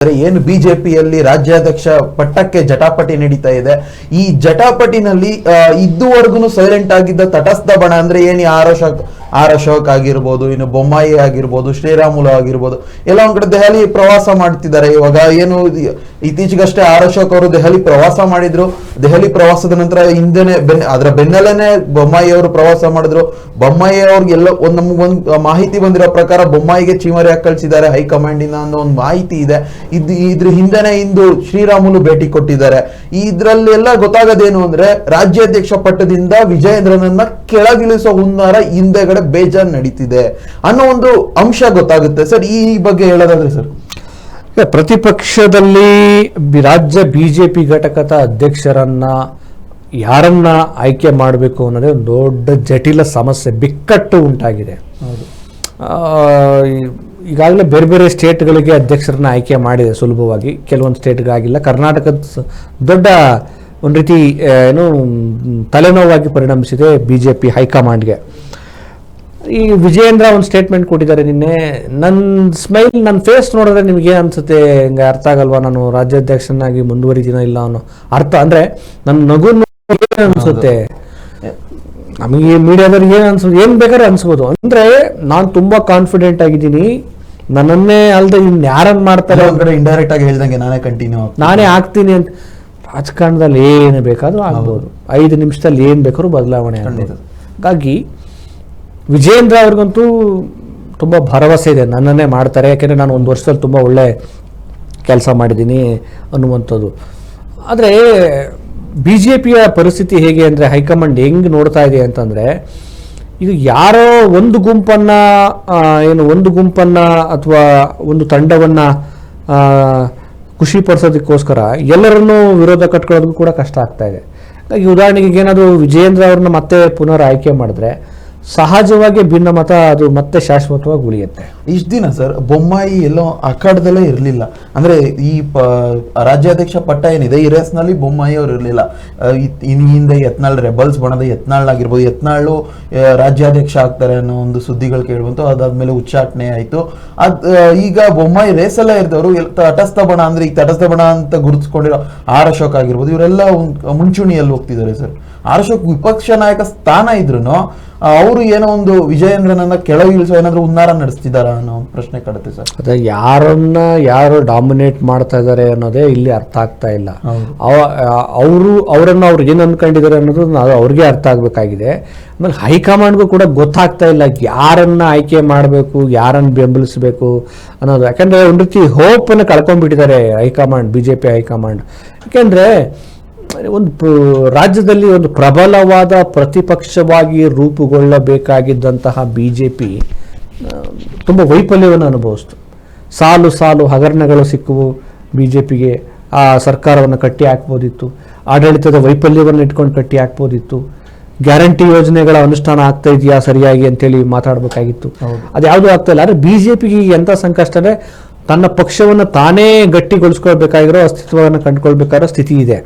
ಏನು ಬಿಜೆಪಿಯಲ್ಲಿ ರಾಜ್ಯಾಧ್ಯಕ್ಷ ಪಟ್ಟಕ್ಕೆ ಜಟಾಪಟಿ ನಡೀತಾ ಇದೆ. ಈ ಜಟಾಪಟಿನಲ್ಲಿ ಇದುವರೆಗೂ ಸೈಲೆಂಟ್ ಆಗಿದ್ದ ತಟಸ್ಥ ಬಣ ಅಂದ್ರೆ ಏನು ಆರ್ ಅಶೋಕ್ ಆಗಿರ್ಬೋದು, ಇನ್ನು ಬೊಮ್ಮಾಯಿ ಆಗಿರ್ಬೋದು, ಶ್ರೀರಾಮುಲು ಆಗಿರ್ಬೋದು, ಎಲ್ಲ ಒಂದ್ ಕಡೆ ದೆಹಲಿ ಪ್ರವಾಸ ಮಾಡ್ತಿದ್ದಾರೆ. ಇವಾಗ ಏನು ಇತ್ತೀಚೆಗಷ್ಟೇ ಆರ್ ಅಶೋಕ್ ಅವರು ದೆಹಲಿ ಪ್ರವಾಸ ಮಾಡಿದ್ರು. ದೆಹಲಿ ಪ್ರವಾಸದ ನಂತರ ಹಿಂದೆನೆ ಅದರ ಬೆನ್ನಲ್ಲೇನೆ ಬೊಮ್ಮಾಯಿ ಅವರು ಪ್ರವಾಸ ಮಾಡಿದ್ರು. ಬೊಮ್ಮಾಯಿ ಅವ್ರಿಗೆ ಎಲ್ಲ ನಮಗೊಂದು ಮಾಹಿತಿ ಬಂದಿರೋ ಪ್ರಕಾರ ಬೊಮ್ಮಾಯಿಗೆ ಚೀಮರಿಯಾಗಿ ಕಳಿಸಿದ್ದಾರೆ ಹೈಕಮಾಂಡ್ ಇಂದ ಅನ್ನೋ ಒಂದು ಮಾಹಿತಿ ಇದೆ. ಇದ್ರ ಹಿಂದೆನೆ ಇಂದು ಶ್ರೀರಾಮುಲು ಭೇಟಿ ಕೊಟ್ಟಿದ್ದಾರೆ. ಇದ್ರಲ್ಲೆಲ್ಲ ಗೊತ್ತಾಗದೇನು ಅಂದ್ರೆ ರಾಜ್ಯಾಧ್ಯಕ್ಷ ಪಟ್ಟದಿಂದ ವಿಜಯೇಂದ್ರನನ್ನ ಕೆಳಗಿಳಿಸೋ ಹುನ್ನಾರ ಹಿಂದೆಗಡೆ ಬೇಜಾನ್ ನಡೀತಿದೆ ಅನ್ನೋ ಒಂದು ಅಂಶ ಗೊತ್ತಾಗುತ್ತೆ. ಸರ್, ಈ ಬಗ್ಗೆ ಹೇಳೋದಾದ್ರೆ ಸರ್, ಪ್ರತಿಪಕ್ಷದಲ್ಲಿ ರಾಜ್ಯ ಬಿಜೆಪಿ ಘಟಕದ ಅಧ್ಯಕ್ಷರನ್ನ ಯಾರನ್ನ ಆಯ್ಕೆ ಮಾಡಬೇಕು ಅನ್ನೋದೇ ಒಂದು ದೊಡ್ಡ ಜಟಿಲ ಸಮಸ್ಯೆ, ಬಿಕ್ಕಟ್ಟು ಉಂಟಾಗಿದೆ. ಈಗಾಗಲೇ ಬೇರೆ ಬೇರೆ ಸ್ಟೇಟ್ಗಳಿಗೆ ಅಧ್ಯಕ್ಷರನ್ನ ಆಯ್ಕೆ ಮಾಡಿದೆ ಸುಲಭವಾಗಿ, ಕೆಲವೊಂದು ಸ್ಟೇಟ್ಗಾಗಿಲ್ಲ. ಕರ್ನಾಟಕದ ದೊಡ್ಡ ಒಂದು ರೀತಿ ಏನು ತಲೆನೋವಾಗಿ ಪರಿಣಮಿಸಿದೆ ಬಿಜೆಪಿ ಹೈಕಮಾಂಡ್ಗೆ. ಈ ವಿಜಯೇಂದ್ರ ಒಂದು ಸ್ಟೇಟ್ಮೆಂಟ್ ಕೊಟ್ಟಿದ್ದಾರೆ ನಿನ್ನೆ. ನನ್ನ ಫೇಸ್ ನೋಡಿದ್ರೆ ನಿಮ್ಗೆ ಏನು ಅನ್ಸುತ್ತೆ, ಹಿಂಗೆ ಅರ್ಥ ಆಗಲ್ವಾ, ನಾನು ರಾಜ್ಯಾಧ್ಯಕ್ಷನಾಗಿ ಮುಂದುವರಿತೀನೋ ಇಲ್ಲ ಅನ್ನೋ ಅರ್ಥ ಅಂದ್ರೆ ನನ್ನ ನಗು ಏನು ಅನ್ಸುತ್ತೆ, ನಮಗೆ ಮೀಡಿಯಾದವ್ರಿಗೆ ಏನು ಅನ್ಸೋದು, ಏನ್ ಬೇಕಾದ್ರೆ ಅನ್ಸ್ಬೋದು. ಅಂದ್ರೆ ನಾನು ತುಂಬಾ ಕಾನ್ಫಿಡೆಂಟ್ ಆಗಿದ್ದೀನಿ, ನನ್ನನ್ನೇ ಅಲ್ಲದೆ ಇನ್ ಯಾರನ್ನ ಮಾಡ್ತಾರೆ ಇಂಡೈರೆಕ್ಟ್ ಆಗಿ ಹೇಳ್ದಂಗೆ ನಾನೇ ಆಗ್ತೀನಿ ಅಂತ. ರಾಜಕಾರಣದಲ್ಲಿ ಏನು ಬೇಕಾದ್ರೂ ಆಗ್ಬೋದು, 5 ನಿಮಿಷದಲ್ಲಿ ಏನ್ ಬೇಕಾದ್ರೂ ಬದಲಾವಣೆ ಆಗ್ಬೋದು. ಹಾಗಾಗಿ ವಿಜಯೇಂದ್ರ ಅವ್ರಿಗಂತೂ ತುಂಬ ಭರವಸೆ ಇದೆ, ನನ್ನನ್ನೇ ಮಾಡ್ತಾರೆ, ಯಾಕೆಂದರೆ ನಾನು 1 ವರ್ಷದಲ್ಲಿ ತುಂಬ ಒಳ್ಳೆ ಕೆಲಸ ಮಾಡಿದ್ದೀನಿ ಅನ್ನುವಂಥದ್ದು. ಆದರೆ ಬಿ ಜೆ ಪಿಯ ಪರಿಸ್ಥಿತಿ ಹೇಗೆ ಅಂದರೆ, ಹೈಕಮಾಂಡ್ ಹೆಂಗೆ ನೋಡ್ತಾ ಇದೆ ಅಂತಂದರೆ, ಇದು ಯಾರೋ ಒಂದು ಗುಂಪನ್ನು ಅಥವಾ ಒಂದು ತಂಡವನ್ನು ಖುಷಿ ಪಡಿಸೋದಕ್ಕೋಸ್ಕರ ಎಲ್ಲರನ್ನೂ ವಿರೋಧ ಕಟ್ಕೊಳ್ಳೋದಕ್ಕೂ ಕೂಡ ಕಷ್ಟ ಆಗ್ತಾ ಇದೆ. ಹಾಗಾಗಿ ಉದಾಹರಣೆಗೆ ಏನಾದರೂ ವಿಜಯೇಂದ್ರ ಅವ್ರನ್ನ ಮತ್ತೆ ಪುನರ್ ಆಯ್ಕೆ ಮಾಡಿದ್ರೆ ಸಹಜವಾಗಿ ಭಿನ್ನಮತ ಅದು ಮತ್ತೆ ಶಾಶ್ವತವಾಗಿ ಉಳಿಯುತ್ತೆ. ಇಷ್ಟು ದಿನ ಸರ್ ಬೊಮ್ಮಾಯಿ ಎಲ್ಲೋ ಅಖಾಡದಲ್ಲೇ ಇರಲಿಲ್ಲ. ಅಂದ್ರೆ ಈ ರಾಜ್ಯಾಧ್ಯಕ್ಷ ಪಟ್ಟ ಏನಿದೆ ಈ ರೇಸ್ನಲ್ಲಿ ಬೊಮ್ಮಾಯಿ ಅವರು ಇರಲಿಲ್ಲ. ಹಿಂದೆ ಯತ್ನಾಳ್ ರೆಬಲ್ಸ್ ಬಣದ ಯತ್ನಾಳ್ ಆಗಿರ್ಬೋದು, ಯತ್ನಾಳು ರಾಜ್ಯಾಧ್ಯಕ್ಷ ಆಗ್ತಾರೆ ಅನ್ನೋ ಒಂದು ಸುದ್ದಿಗಳು ಕೇಳ್ಬಂತು. ಅದಾದ್ಮೇಲೆ ಉಚ್ಚಾಟನೆ ಆಯ್ತು. ಈಗ ಬೊಮ್ಮಾಯಿ ರೇಸಲ್ಲೇ ಇರ್ದವರು ತಟಸ್ಥ ಬಣ ಅಂದ್ರೆ ಈ ತಟಸ್ಥ ಬಣ ಅಂತ ಗುರುತಿಸ್ಕೊಂಡಿರೋ ಆರ್ ಅಶೋಕ್ ಆಗಿರ್ಬೋದು, ಇವರೆಲ್ಲ ಮುಂಚೂಣಿಯಲ್ಲಿ ಹೋಗ್ತಿದ್ದಾರೆ ಸರ್. ಆರ್ ಅಶೋಕ್ ವಿಪಕ್ಷ ನಾಯಕ ಸ್ಥಾನ ಇದ್ರು ಅವರು ಏನೋ ಒಂದು ವಿಜಯೇಂದ್ರನನ್ನ ಕೆಳಗಿಳಿಸೋ ಏನಾದ್ರು ಹುನ್ನಾರ ನಡೆಸ್ತಿದಾರ ಅನ್ನೋ ಪ್ರಶ್ನೆ ಕಾಡುತ್ತೆ ಸರ್. ಅದೇ ಯಾರು ಡಾಮಿನೇಟ್ ಮಾಡ್ತಾ ಇದ್ದಾರೆ ಅನ್ನೋದೇ ಇಲ್ಲಿ ಅರ್ಥ ಆಗ್ತಾ ಇಲ್ಲ. ಅವರನ್ನು ಅವ್ರು ಏನು ಅನ್ಕೊಂಡಿದ್ದಾರೆ ಅನ್ನೋದು ಅವ್ರಿಗೆ ಅರ್ಥ ಆಗ್ಬೇಕಾಗಿದೆ. ಆಮೇಲೆ ಹೈಕಮಾಂಡ್ಗೂ ಕೂಡ ಗೊತ್ತಾಗ್ತಾ ಇಲ್ಲ ಯಾರನ್ನ ಆಯ್ಕೆ ಮಾಡಬೇಕು, ಯಾರನ್ನ ಬೆಂಬಲಿಸಬೇಕು ಅನ್ನೋದು. ಯಾಕಂದ್ರೆ ಒಂದು ರೀತಿ ಹೋಪ್ ಅನ್ನು ಕಳ್ಕೊಂಡ್ಬಿಟ್ಟಿದ್ದಾರೆ ಹೈಕಮಾಂಡ್, ಬಿಜೆಪಿ ಹೈಕಮಾಂಡ್. ಯಾಕೆಂದ್ರೆ ಒಂದು ರಾಜ್ಯದಲ್ಲಿ ಒಂದು ಪ್ರಬಲವಾದ ಪ್ರತಿಪಕ್ಷವಾಗಿ ರೂಪುಗೊಳ್ಳಬೇಕಾಗಿದ್ದಂತಹ ಬಿಜೆಪಿ ತುಂಬ ವೈಫಲ್ಯವನ್ನು ಅನುಭವಿಸ್ತು. ಸಾಲು ಹಗರಣಗಳು ಸಿಕ್ಕುವು ಬಿಜೆಪಿಗೆ. ಆ ಸರ್ಕಾರವನ್ನು ಕಟ್ಟಿ ಹಾಕ್ಬೋದಿತ್ತು, ಆಡಳಿತದ ವೈಫಲ್ಯವನ್ನು ಇಟ್ಕೊಂಡು ಕಟ್ಟಿ ಹಾಕ್ಬೋದಿತ್ತು, ಗ್ಯಾರಂಟಿ ಯೋಜನೆಗಳ ಅನುಷ್ಠಾನ ಆಗ್ತಾ ಇದೆಯಾ ಸರಿಯಾಗಿ ಅಂತೇಳಿ ಮಾತಾಡಬೇಕಾಗಿತ್ತು. ಅದ್ಯಾವುದೂ ಆಗ್ತಾ ಇಲ್ಲ. ಆದರೆ ಬಿಜೆಪಿಗೆ ಎಂಥ ಸಂಕಷ್ಟ ಅಂದರೆ ತನ್ನ ಪಕ್ಷವನ್ನು ತಾನೇ ಗಟ್ಟಿಗೊಳಿಸ್ಕೊಳ್ಬೇಕಾಗಿರೋ, ಅಸ್ತಿತ್ವವನ್ನು ಕಂಡುಕೊಳ್ಬೇಕಾಗಿರೋ ಸ್ಥಿತಿ ಇದೆ.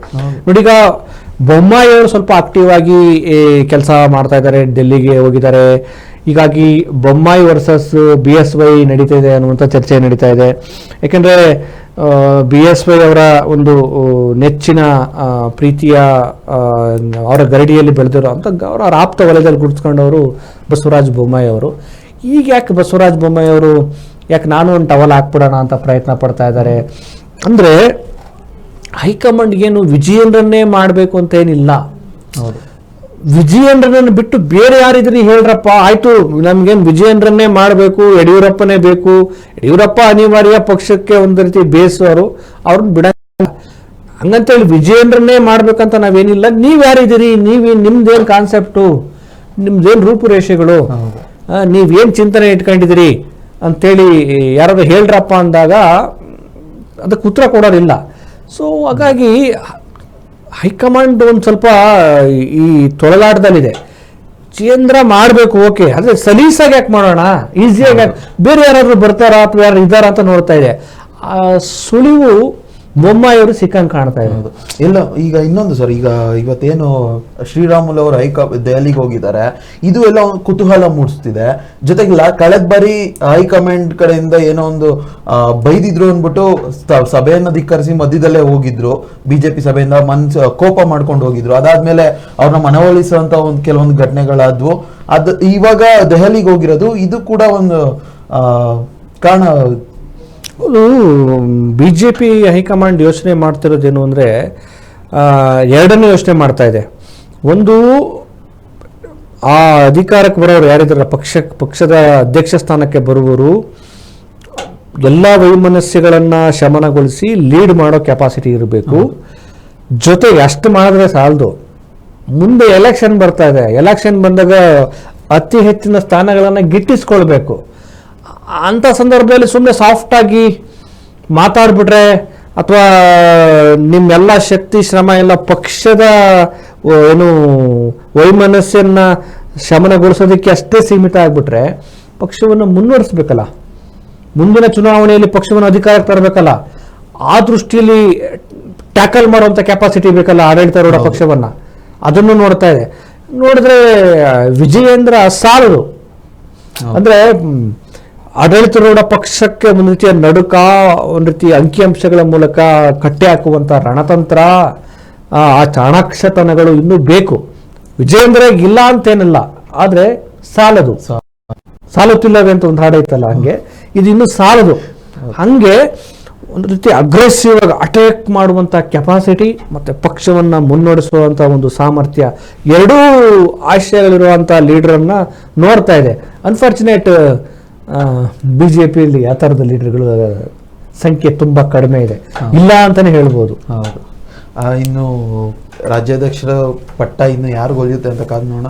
ನೋಡಿ, ಈಗ ಬೊಮ್ಮಾಯಿ ಅವರು ಸ್ವಲ್ಪ ಆಕ್ಟಿವ್ ಆಗಿ ಕೆಲಸ ಮಾಡ್ತಾ ಇದ್ದಾರೆ, ಡೆಲ್ಲಿಗೆ ಹೋಗಿದ್ದಾರೆ. ಹೀಗಾಗಿ ಬೊಮ್ಮಾಯಿ ವರ್ಸಸ್ BSY ನಡೀತಾ ಇದೆ ಅನ್ನುವಂಥ ಚರ್ಚೆ ನಡೀತಾ ಇದೆ. ಯಾಕೆಂದರೆ BSY ಅವರ ಒಂದು ನೆಚ್ಚಿನ ಪ್ರೀತಿಯ ಅವರ ಗರಡಿಯಲ್ಲಿ ಬೆಳೆದಿರೋ ಅಂತ ಅವರ ಆಪ್ತ ವಲಯದಲ್ಲಿ ಗುರುತಿಸ್ಕೊಂಡವರು ಬಸವರಾಜ ಬೊಮ್ಮಾಯಿ ಅವರು. ಈಗ ಯಾಕೆ ಬಸವರಾಜ ಬೊಮ್ಮಾಯಿ ಅವರು ನಾನು ಒಂದು ಟವಲ್ ಹಾಕ್ಬಿಡೋಣ ಅಂತ ಪ್ರಯತ್ನ ಪಡ್ತಾ ಇದ್ದಾರೆ ಅಂದರೆ, ಹೈಕಮಾಂಡ್ಗೇನು ವಿಜಯೇಂದ್ರನ್ನೇ ಮಾಡಬೇಕು ಅಂತ ಏನಿಲ್ಲ. ವಿಜಯೇಂದ್ರನನ್ನು ಬಿಟ್ಟು ಬೇರೆ ಯಾರಿದ್ರಿ ಹೇಳ್ರಪ್ಪ, ಆಯ್ತು ನಮ್ಗೇನು ವಿಜಯೇಂದ್ರನ್ನೇ ಮಾಡಬೇಕು, ಯಡಿಯೂರಪ್ಪನೇ ಬೇಕು, ಯಡಿಯೂರಪ್ಪ ಅನಿವಾರ್ಯ ಪಕ್ಷಕ್ಕೆ ಒಂದು ರೀತಿ ಬೇಸವರು, ಅವ್ರನ್ನ ಬಿಡ ಹಂಗಂತೇಳಿ ವಿಜಯೇಂದ್ರನ್ನೇ ಮಾಡ್ಬೇಕಂತ ನಾವೇನಿಲ್ಲ. ನೀವ್ ಯಾರಿದ್ದೀರಿ, ನಿಮ್ದೇನು ಕಾನ್ಸೆಪ್ಟು, ನಿಮ್ದೇನು ರೂಪುರೇಷೆಗಳು, ನೀವೇನು ಚಿಂತನೆ ಇಟ್ಕೊಂಡಿದ್ದೀರಿ ಅಂತೇಳಿ ಯಾರಾದ್ರೂ ಹೇಳ್ರಪ್ಪ ಅಂದಾಗ ಅದಕ್ಕೆ ಉತ್ತರ ಕೊಡೋರಿಲ್ಲ. ಸೊ ಹಾಗಾಗಿ ಹೈಕಮಾಂಡ್ ಒಂದು ಸ್ವಲ್ಪ ಈ ತೊಳಲಾಟದಲ್ಲಿದೆ. ವಿಜಯೇಂದ್ರ ಮಾಡಬೇಕು, ಓಕೆ, ಆದರೆ ಸಲೀಸಾಗಿ ಯಾಕೆ ಮಾಡೋಣ, ಈಸಿಯಾಗಿ ಯಾಕೆ, ಬೇರೆ ಯಾರಾದ್ರೂ ಬರ್ತಾರಾ ಅಥವಾ ಯಾರು ಇದ್ದಾರಾ ಅಂತ ನೋಡ್ತಾ ಇದೆ. ಸುಳಿವು ಬೊಮ್ಮಾಯಿಯವರು ಸಿಕ್ಕಂಗೆ ಕಾಣ್ತಾ ಇದೆ. ಹೌದು. ಇಲ್ಲ ಈಗ ಇನ್ನೊಂದು ಸರ್, ಈಗ ಇವತ್ತೇನು ಶ್ರೀರಾಮುಲು ಅವರು ದೆಹಲಿಗೆ ಹೋಗಿದ್ದಾರೆ, ಇದು ಎಲ್ಲ ಒಂದು ಕುತೂಹಲ ಮೂಡಿಸ್ತಿದೆ. ಜೊತೆಗೆ ಕಳೆದ ಬಾರಿ ಹೈಕಮಾಂಡ್ ಕಡೆಯಿಂದ ಏನೋ ಒಂದು ಬೈದಿದ್ರು ಅಂದ್ಬಿಟ್ಟು ಸಭೆಯನ್ನು ಧಿಕ್ಕರಿಸಿ ಮಧ್ಯದಲ್ಲೇ ಹೋಗಿದ್ರು, ಬಿಜೆಪಿ ಸಭೆಯಿಂದ ಕೋಪ ಮಾಡ್ಕೊಂಡು ಹೋಗಿದ್ರು. ಅದಾದ್ಮೇಲೆ ಅವ್ರನ್ನ ಮನವೊಲಿಸುವಂತ ಒಂದು ಕೆಲವೊಂದು ಘಟನೆಗಳಾದ್ವು. ಅದು ಇವಾಗ ದೆಹಲಿಗೆ ಹೋಗಿರೋದು, ಇದು ಕೂಡ ಒಂದು ಕಾರಣ. ಬಿಜೆಪಿ ಹೈಕಮಾಂಡ್ ಯೋಚನೆ ಮಾಡ್ತಿರೋದೇನು ಅಂದರೆ ಎರಡನೇ ಯೋಚನೆ ಮಾಡ್ತಾ ಇದೆ. ಒಂದು, ಆ ಅಧಿಕಾರಕ್ಕೆ ಬರೋರು ಯಾರಿದ್ದಾರೆ, ಪಕ್ಷದ ಅಧ್ಯಕ್ಷ ಸ್ಥಾನಕ್ಕೆ ಬರುವವರು ಎಲ್ಲ ವೈಮನಸ್ಯಗಳನ್ನು ಶಮನಗೊಳಿಸಿ ಲೀಡ್ ಮಾಡೋ ಕೆಪಾಸಿಟಿ ಇರಬೇಕು. ಜೊತೆಗೆ ಅಷ್ಟು ಮಾಡಿದ್ರೆ ಸಾಲದು, ಮುಂದೆ ಎಲೆಕ್ಷನ್ ಬರ್ತಾ ಇದೆ, ಎಲೆಕ್ಷನ್ ಬಂದಾಗ ಅತಿ ಹೆಚ್ಚಿನ ಸ್ಥಾನಗಳನ್ನು ಗಿಟ್ಟಿಸ್ಕೊಳ್ಬೇಕು. ಅಂಥ ಸಂದರ್ಭದಲ್ಲಿ ಸುಮ್ಮನೆ ಸಾಫ್ಟಾಗಿ ಮಾತಾಡ್ಬಿಟ್ರೆ ಅಥವಾ ನಿಮ್ಮೆಲ್ಲ ಶಕ್ತಿ ಶ್ರಮ ಎಲ್ಲ ಪಕ್ಷದ ಏನು ವೈಮನಸ್ಸನ್ನ ಶಮನಗೊಳಿಸೋದಕ್ಕೆ ಅಷ್ಟೇ ಸೀಮಿತ ಆಗಿಬಿಟ್ರೆ ಪಕ್ಷವನ್ನು ಮುನ್ನಡೆಸಬೇಕಲ್ಲ, ಮುಂದಿನ ಚುನಾವಣೆಯಲ್ಲಿ ಪಕ್ಷವನ್ನು ಅಧಿಕಾರಕ್ಕೆ ತರಬೇಕಲ್ಲ. ಆ ದೃಷ್ಟಿಯಲ್ಲಿ ಟ್ಯಾಕಲ್ ಮಾಡುವಂಥ ಕೆಪಾಸಿಟಿ ಬೇಕಲ್ಲ ಆಡಳಿತಾರೂಢ ಪಕ್ಷವನ್ನು. ಅದನ್ನು ನೋಡ್ತಾ ಇದೆ. ನೋಡಿದ್ರೆ ವಿಜಯೇಂದ್ರ ಸಾಲದು. ಅಂದರೆ ಆಡಳಿತಾರೂಢ ಪಕ್ಷಕ್ಕೆ ಒಂದು ರೀತಿಯ ನಡುಕ, ಒಂದು ರೀತಿಯ ಅಂಕಿಅಂಶಗಳ ಮೂಲಕ ಕಟ್ಟೆ ಹಾಕುವಂಥ ರಣತಂತ್ರ, ಆ ಚಾಣಾಕ್ಷತನಗಳು ಇನ್ನೂ ಬೇಕು. ವಿಜಯೇಂದ್ರ ಇಲ್ಲ ಅಂತೇನಿಲ್ಲ, ಆದರೆ ಸಾಲದು. ಸಾಲುತ್ತಿಲ್ಲವೇ ಅಂತ ಒಂದು ಹಾಡೈತಲ್ಲ, ಹಂಗೆ ಇದು ಇನ್ನೂ ಸಾಲದು. ಹಂಗೆ ಒಂದು ರೀತಿ ಅಗ್ರೆಸಿವ್ ಆಗಿ ಅಟ್ಯಾಕ್ ಮಾಡುವಂಥ ಕೆಪಾಸಿಟಿ ಮತ್ತು ಪಕ್ಷವನ್ನು ಮುನ್ನಡೆಸುವಂಥ ಒಂದು ಸಾಮರ್ಥ್ಯ, ಎರಡೂ ಆಶಯಗಳಿರುವಂಥ ಲೀಡರನ್ನು ನೋಡ್ತಾ ಇದೆ. ಅನ್ಫಾರ್ಚುನೇಟ್ ಬಿಜೆಪಿಯಲ್ಲಿ ಆ ಥರದ ಲೀಡರ್ಗಳ ಸಂಖ್ಯೆ ತುಂಬ ಕಡಿಮೆ ಇದೆ, ಇಲ್ಲ ಅಂತಾನೆ ಹೇಳ್ಬೋದು. ಹೌದು. ಇನ್ನು ರಾಜ್ಯಾಧ್ಯಕ್ಷರ ಪಟ್ಟ ಇನ್ನು ಯಾರು ಒಲಿಯುತ್ತೆ ಅಂತ ಕಾದು ನೋಡೋಣ.